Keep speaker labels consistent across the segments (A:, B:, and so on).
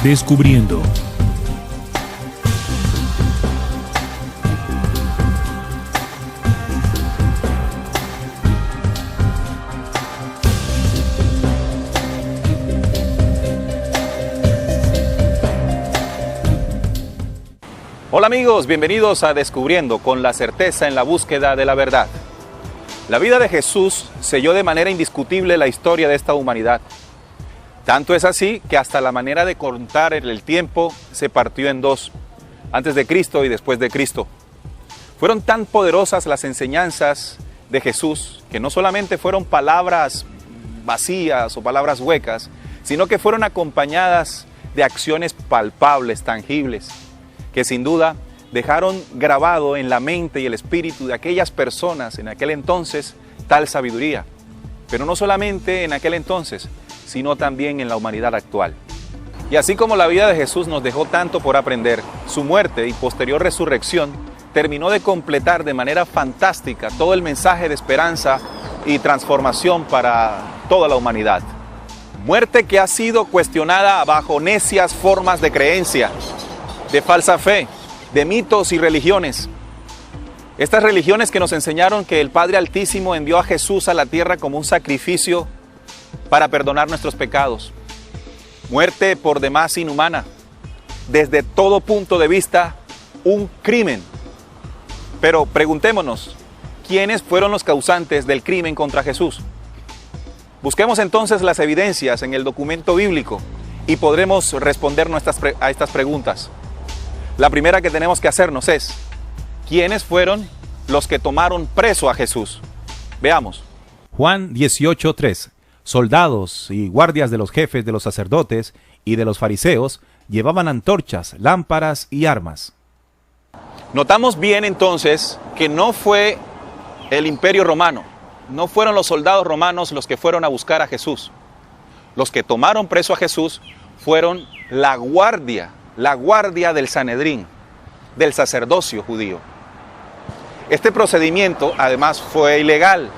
A: Descubriendo.
B: Hola amigos, bienvenidos a Descubriendo, con la certeza en la búsqueda de la verdad. La vida de Jesús selló de manera indiscutible la historia de esta humanidad. Tanto es así que hasta la manera de contar el tiempo se partió en dos, antes de Cristo y después de Cristo. Fueron tan poderosas las enseñanzas de Jesús que no solamente fueron palabras vacías o palabras huecas, sino que fueron acompañadas de acciones palpables, tangibles, que sin duda dejaron grabado en la mente y el espíritu de aquellas personas en aquel entonces tal sabiduría. Pero no solamente en aquel entonces, sino también en la humanidad actual. Y así como la vida de Jesús nos dejó tanto por aprender, su muerte y posterior resurrección terminó de completar de manera fantástica todo el mensaje de esperanza y transformación para toda la humanidad. Muerte que ha sido cuestionada bajo necias formas de creencia, de falsa fe, de mitos y religiones. Estas religiones que nos enseñaron que el Padre Altísimo envió a Jesús a la tierra como un sacrificio para perdonar nuestros pecados. Muerte por demás inhumana, desde todo punto de vista, un crimen. Pero preguntémonos, ¿quiénes fueron los causantes del crimen contra Jesús? Busquemos entonces las evidencias en el documento bíblico y podremos responder a estas preguntas. La primera que tenemos que hacernos es, ¿quiénes fueron los que tomaron preso a Jesús? Veamos.
A: Juan 18:3. Soldados y guardias de los jefes de los sacerdotes y de los fariseos llevaban antorchas, lámparas y armas.
B: Notamos bien entonces que no fue el Imperio Romano, no fueron los soldados romanos los que fueron a buscar a Jesús. Los que tomaron preso a Jesús fueron la guardia del Sanedrín, del sacerdocio judío. Este procedimiento además fue ilegal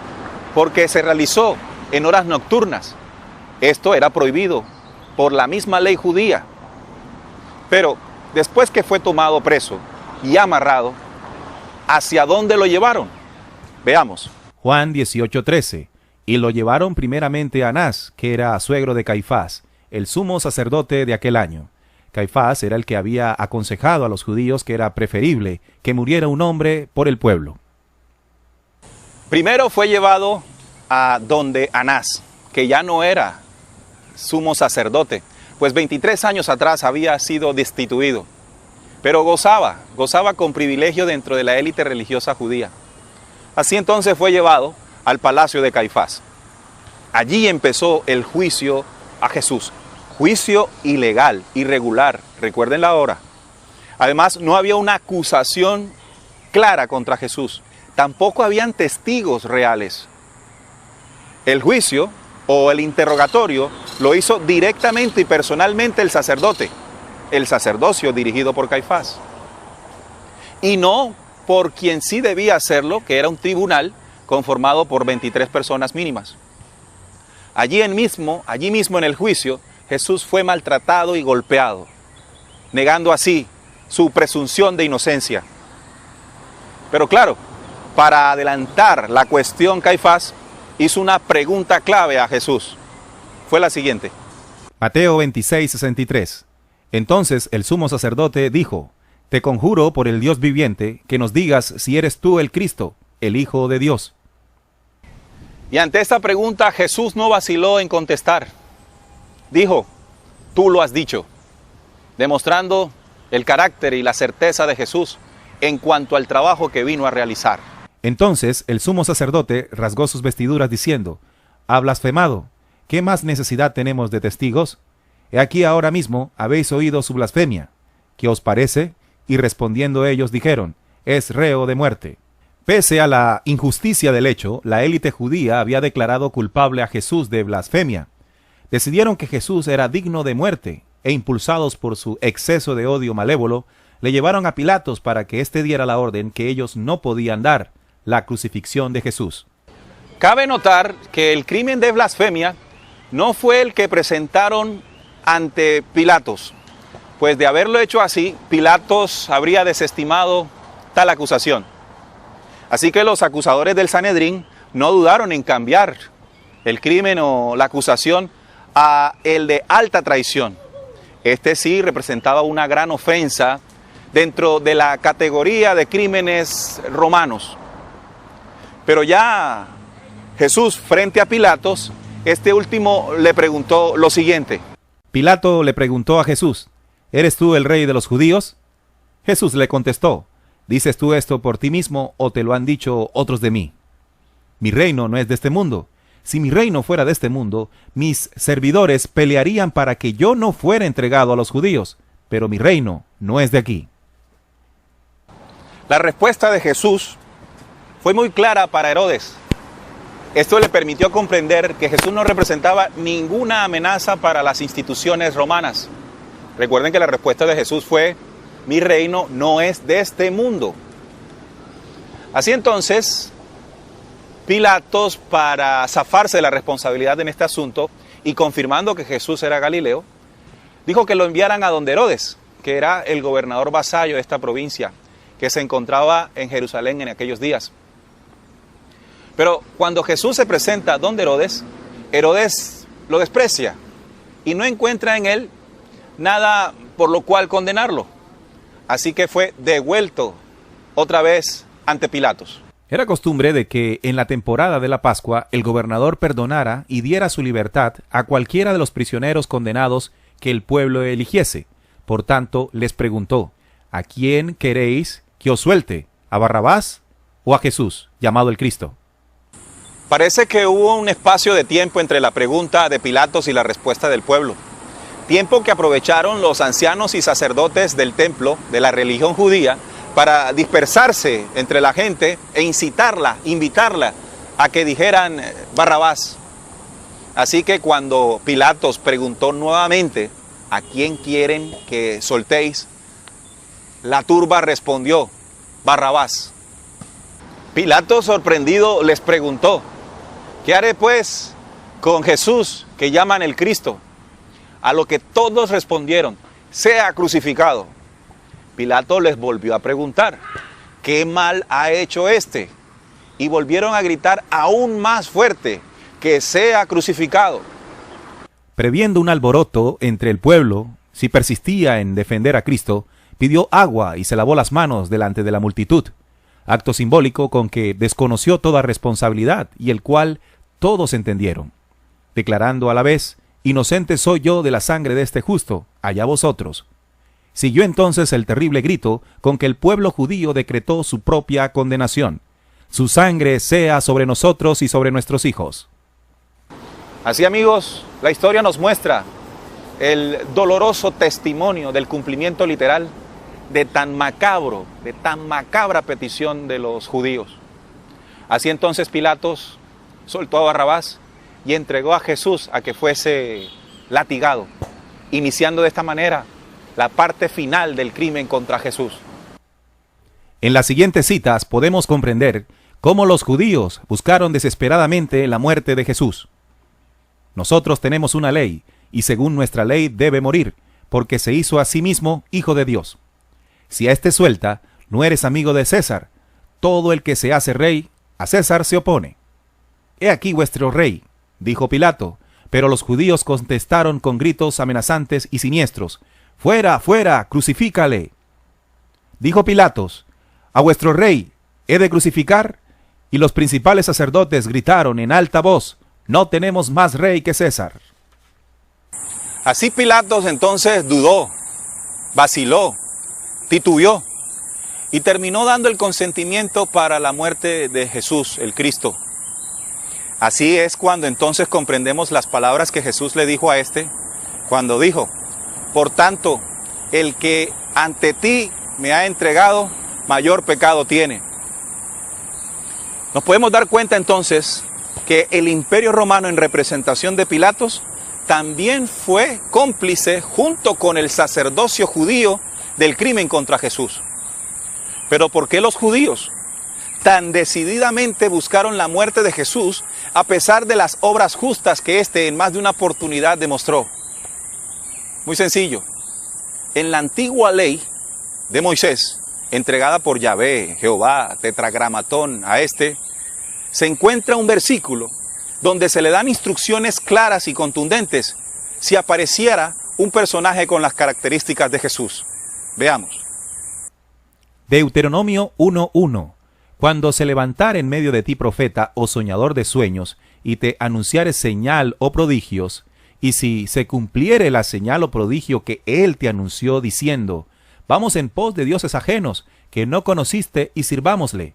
B: porque se realizó en horas nocturnas. Esto era prohibido por la misma ley judía. Pero después que fue tomado preso y amarrado, ¿hacia dónde lo llevaron? Veamos.
A: Juan 18:13. Y lo llevaron primeramente a Anás, que era suegro de Caifás, el sumo sacerdote de aquel año. Caifás era el que había aconsejado a los judíos que era preferible que muriera un hombre por el pueblo.
B: Primero fue llevado a donde Anás, que ya no era sumo sacerdote, pues 23 años atrás había sido destituido, pero gozaba con privilegio dentro de la élite religiosa judía. Así entonces fue llevado al palacio de Caifás. Allí empezó el juicio a Jesús. Juicio ilegal, irregular, recuerden la hora. Además, no había una acusación clara contra Jesús. Tampoco habían testigos reales. El juicio o el interrogatorio lo hizo directamente y personalmente el sacerdote, el sacerdocio dirigido por Caifás. Y no por quien sí debía hacerlo, que era un tribunal conformado por 23 personas mínimas. Allí mismo en el juicio, Jesús fue maltratado y golpeado, negando así su presunción de inocencia. Pero claro, para adelantar la cuestión, Caifás hizo una pregunta clave a Jesús. Fue la siguiente.
A: Mateo 26:63. Entonces el sumo sacerdote dijo: Te conjuro por el Dios viviente que nos digas si eres tú el Cristo, el Hijo de Dios.
B: Y ante esta pregunta Jesús no vaciló en contestar. Dijo: tú lo has dicho, demostrando el carácter y la certeza de Jesús en cuanto al trabajo que vino a realizar.
A: Entonces el sumo sacerdote rasgó sus vestiduras diciendo: Ha blasfemado. ¿Qué más necesidad tenemos de testigos? He aquí ahora mismo habéis oído su blasfemia. ¿Qué os parece? Y respondiendo ellos dijeron: Es reo de muerte. Pese a la injusticia del hecho, la élite judía había declarado culpable a Jesús de blasfemia. Decidieron que Jesús era digno de muerte, e impulsados por su exceso de odio malévolo, le llevaron a Pilatos para que éste diera la orden que ellos no podían dar: la crucifixión de Jesús.
B: Cabe notar que el crimen de blasfemia no fue el que presentaron ante Pilatos, pues de haberlo hecho así, Pilatos habría desestimado tal acusación. Así que los acusadores del Sanedrín no dudaron en cambiar el crimen o la acusación a el de alta traición. Este sí representaba una gran ofensa dentro de la categoría de crímenes romanos. Pero ya Jesús, frente a Pilatos, este último le preguntó lo siguiente.
A: Pilato le preguntó a Jesús: ¿eres tú el rey de los judíos? Jesús le contestó: ¿dices tú esto por ti mismo o te lo han dicho otros de mí? Mi reino no es de este mundo. Si mi reino fuera de este mundo, mis servidores pelearían para que yo no fuera entregado a los judíos, pero mi reino no es de aquí.
B: La respuesta de Jesús fue muy clara para Herodes. Esto le permitió comprender que Jesús no representaba ninguna amenaza para las instituciones romanas. Recuerden que la respuesta de Jesús fue: mi reino no es de este mundo. Así entonces, Pilatos, para zafarse de la responsabilidad en este asunto y confirmando que Jesús era Galileo, dijo que lo enviaran a donde Herodes, que era el gobernador vasallo de esta provincia, que se encontraba en Jerusalén en aquellos días. Pero cuando Jesús se presenta donde Herodes, Herodes lo desprecia y no encuentra en él nada por lo cual condenarlo. Así que fue devuelto otra vez ante Pilatos.
A: Era costumbre de que en la temporada de la Pascua el gobernador perdonara y diera su libertad a cualquiera de los prisioneros condenados que el pueblo eligiese. Por tanto, les preguntó: ¿a quién queréis que os suelte? ¿A Barrabás o a Jesús, llamado el Cristo?
B: Parece que hubo un espacio de tiempo entre la pregunta de Pilatos y la respuesta del pueblo. Tiempo que aprovecharon los ancianos y sacerdotes del templo de la religión judía para dispersarse entre la gente e invitarla a que dijeran Barrabás. Así que cuando Pilatos preguntó nuevamente: ¿a quién quieren que soltéis?, la turba respondió: Barrabás. Pilatos, sorprendido, les preguntó: ¿qué haré pues con Jesús, que llaman el Cristo? A lo que todos respondieron: sea crucificado. Pilato les volvió a preguntar: ¿qué mal ha hecho este? Y volvieron a gritar aún más fuerte: que sea crucificado.
A: Previendo un alboroto entre el pueblo, si persistía en defender a Cristo, pidió agua y se lavó las manos delante de la multitud, acto simbólico con que desconoció toda responsabilidad y el cual todos entendieron, declarando a la vez: inocente soy yo de la sangre de este justo, allá vosotros. Siguió entonces el terrible grito con que el pueblo judío decretó su propia condenación: su sangre sea sobre nosotros y sobre nuestros hijos.
B: Así, amigos, la historia nos muestra el doloroso testimonio del cumplimiento literal de tan macabra petición de los judíos. Así entonces Pilatos soltó a Barrabás y entregó a Jesús a que fuese latigado, iniciando de esta manera la parte final del crimen contra Jesús.
A: En las siguientes citas podemos comprender cómo los judíos buscaron desesperadamente la muerte de Jesús. Nosotros tenemos una ley, y según nuestra ley debe morir, porque se hizo a sí mismo hijo de Dios. Si a éste suelta, no eres amigo de César. Todo el que se hace rey, a César se opone. He aquí vuestro rey, dijo Pilato, pero los judíos contestaron con gritos amenazantes y siniestros: ¡fuera, fuera, crucifícale! Dijo Pilatos: a vuestro rey he de crucificar. Y los principales sacerdotes gritaron en alta voz: no tenemos más rey que César.
B: Así Pilatos entonces dudó, vaciló, titubeó y terminó dando el consentimiento para la muerte de Jesús, el Cristo. Así es cuando entonces comprendemos las palabras que Jesús le dijo a este, cuando dijo: por tanto, el que ante ti me ha entregado, mayor pecado tiene. Nos podemos dar cuenta entonces que el Imperio Romano, en representación de Pilatos, también fue cómplice junto con el sacerdocio judío del crimen contra Jesús. Pero ¿por qué los judíos tan decididamente buscaron la muerte de Jesús a pesar de las obras justas que éste en más de una oportunidad demostró? Muy sencillo, en la antigua ley de Moisés, entregada por Yahvé, Jehová, tetragramatón a se encuentra un versículo donde se le dan instrucciones claras y contundentes si apareciera un personaje con las características de Jesús. Veamos.
A: Deuteronomio 1:1. Cuando se levantare en medio de ti profeta o soñador de sueños, y te anunciare señal o prodigios, y si se cumpliere la señal o prodigio que él te anunció, diciendo, vamos en pos de dioses ajenos, que no conociste, y sirvámosle.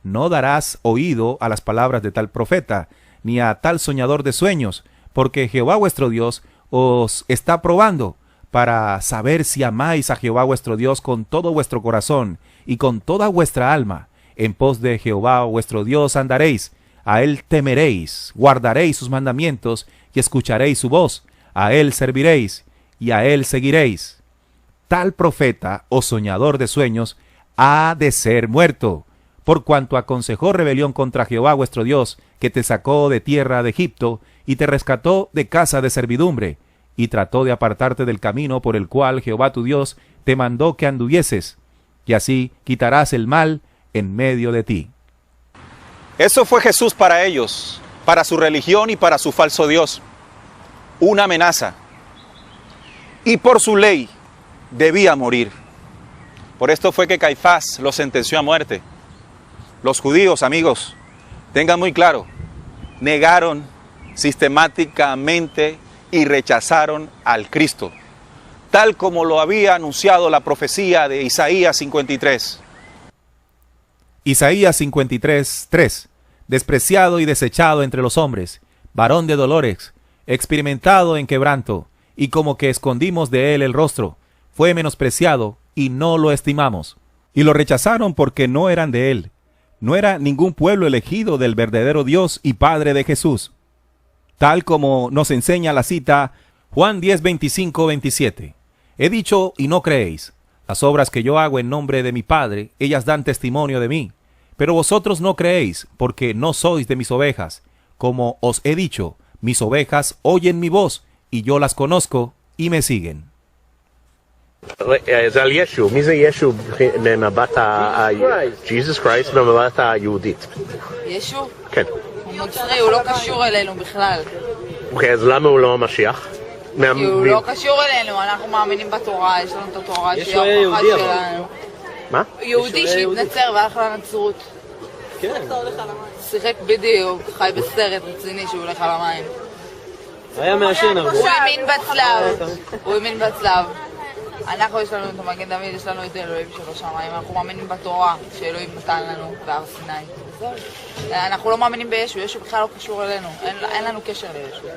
A: No darás oído a las palabras de tal profeta, ni a tal soñador de sueños, porque Jehová vuestro Dios os está probando, para saber si amáis a Jehová vuestro Dios con todo vuestro corazón, y con toda vuestra alma. En pos de Jehová vuestro Dios andaréis, a él temeréis, guardaréis sus mandamientos, y escucharéis su voz, a él serviréis, y a él seguiréis. Tal profeta o soñador de sueños ha de ser muerto, por cuanto aconsejó rebelión contra Jehová vuestro Dios, que te sacó de tierra de Egipto, y te rescató de casa de servidumbre, y trató de apartarte del camino por el cual Jehová tu Dios te mandó que anduvieses, y así quitarás el mal en medio de ti.
B: Eso fue Jesús para ellos, para su religión y para su falso Dios. Una amenaza. Y por su ley debía morir. Por esto fue que Caifás lo sentenció a muerte. Los judíos, amigos, tengan muy claro, negaron sistemáticamente y rechazaron al Cristo, tal como lo había anunciado la profecía de Isaías 53.
A: Isaías 53:3. Despreciado y desechado entre los hombres, varón de dolores, experimentado en quebranto, y como que escondimos de él el rostro, fue menospreciado y no lo estimamos. Y lo rechazaron porque no eran de él. No era ningún pueblo elegido del verdadero Dios y Padre de Jesús. Tal como nos enseña la cita Juan 10:25-27. He dicho y no creéis. Las obras que yo hago en nombre de mi Padre, ellas dan testimonio de mí. Pero vosotros no creéis, porque no sois de mis ovejas. Como os he dicho, mis ovejas oyen mi voz, y yo las conozco, y me siguen.
C: זה על ישו, מי זה ישו במבט Jesus Christ במבט היהודית?
D: ישו?
C: כן.
D: הוא נוצרי, הוא לא קשור אלינו בכלל.
C: אוקיי, אז למה הוא לא המשיח?
D: כי הוא לא קשור אלינו, אנחנו מאמינים בתורה, יש לנו את התורה שהיא ההוכחה שלנו.
C: מה?
D: יהודי שהתנצר והלך לנצרות.
C: כן.
D: שיחק בדיוק, חי בסרט רציני שהוא הולך על המים.
E: היה מעשן הרבה.
D: הוא האמין בצלב, הוא האמין בצלב. אנחנו יש לנו את המגן דוד, יש לנו את אלוהים שבשמיים, אנחנו מאמינים בתורה שאלוהים נתן לנו בהר סיני. זהו. אנחנו לא מאמינים בישו, ישו בכלל לא קשור אלינו, אין לנו קשר לישו.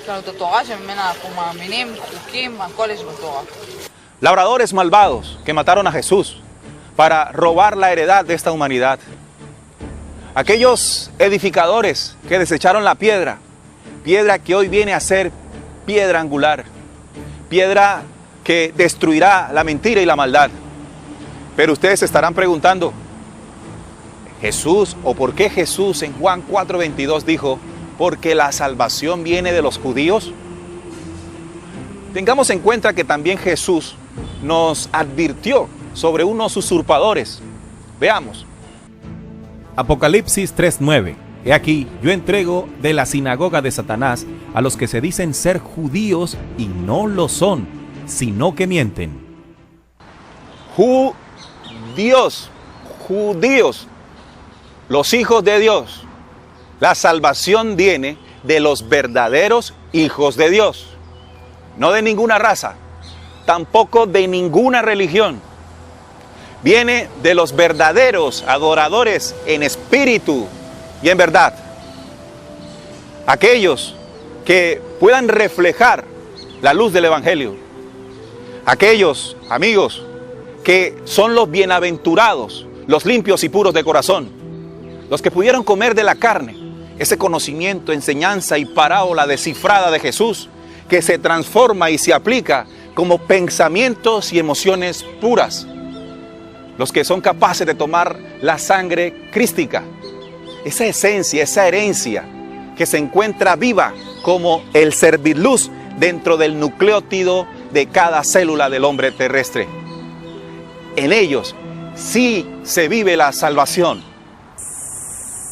D: יש לנו את התורה שממנה אנחנו מאמינים, חוקים, הכל יש בתורה.
B: Labradores malvados que mataron a Jesús para robar la heredad de esta humanidad. Aquellos edificadores que desecharon la piedra, piedra que hoy viene a ser piedra angular, piedra que destruirá la mentira y la maldad. Pero ustedes se estarán preguntando, Jesús, o por qué Jesús en Juan 4:22 dijo, porque la salvación viene de los judíos. Tengamos en cuenta que también Jesús nos advirtió sobre unos usurpadores. Veamos.
A: Apocalipsis 3:9. He aquí, yo entrego de la sinagoga de Satanás a los que se dicen ser judíos y no lo son, sino que mienten.
B: Judíos, los hijos de Dios. La salvación viene de los verdaderos hijos de Dios, no de ninguna raza, tampoco de ninguna religión. Viene de los verdaderos adoradores en espíritu y en verdad. Aquellos que puedan reflejar la luz del Evangelio. Aquellos, amigos, que son los bienaventurados, los limpios y puros de corazón, los que pudieron comer de la carne, ese conocimiento, enseñanza y parábola descifrada de Jesús, que se transforma y se aplica como pensamientos y emociones puras. Los que son capaces de tomar la sangre crística, esa esencia, esa herencia que se encuentra viva como el serviluz dentro del nucleótido de cada célula del hombre terrestre. En ellos sí se vive la salvación.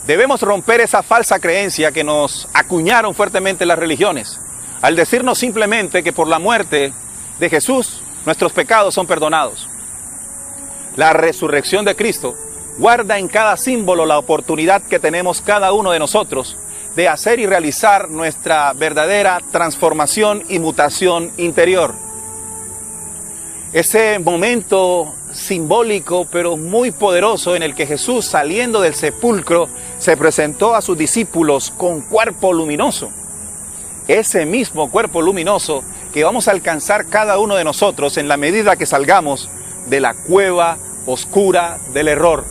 B: Debemos romper esa falsa creencia que nos acuñaron fuertemente las religiones, al decirnos simplemente que por la muerte de Jesús nuestros pecados son perdonados. La resurrección de Cristo guarda en cada símbolo la oportunidad que tenemos cada uno de nosotros de hacer y realizar nuestra verdadera transformación y mutación interior. Ese momento simbólico pero muy poderoso en el que Jesús, saliendo del sepulcro, se presentó a sus discípulos con cuerpo luminoso. Ese mismo cuerpo luminoso que vamos a alcanzar cada uno de nosotros en la medida que salgamos de la cueva oscura del error.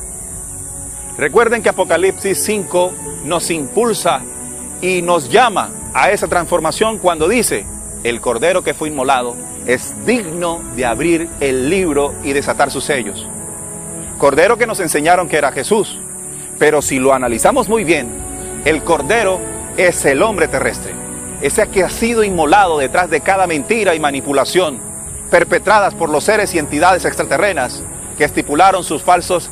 B: Recuerden que Apocalipsis 5 nos impulsa y nos llama a esa transformación cuando dice: el Cordero que fue inmolado es digno de abrir el libro y desatar sus sellos. Cordero que nos enseñaron que era Jesús, pero si lo analizamos muy bien, el Cordero es el hombre terrestre, ese que ha sido inmolado detrás de cada mentira y manipulación perpetradas por los seres y entidades extraterrenas que estipularon sus falsos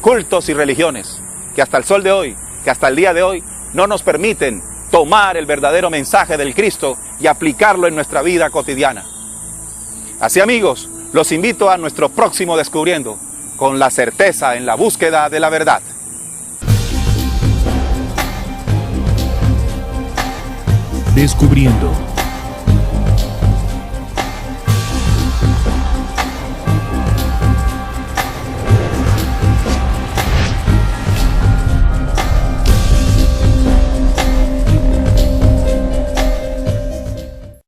B: cultos y religiones, que hasta el sol de hoy, que hasta el día de hoy, no nos permiten tomar el verdadero mensaje del Cristo y aplicarlo en nuestra vida cotidiana. Así, amigos, los invito a nuestro próximo Descubriendo, con la certeza en la búsqueda de la verdad.
F: Descubriendo.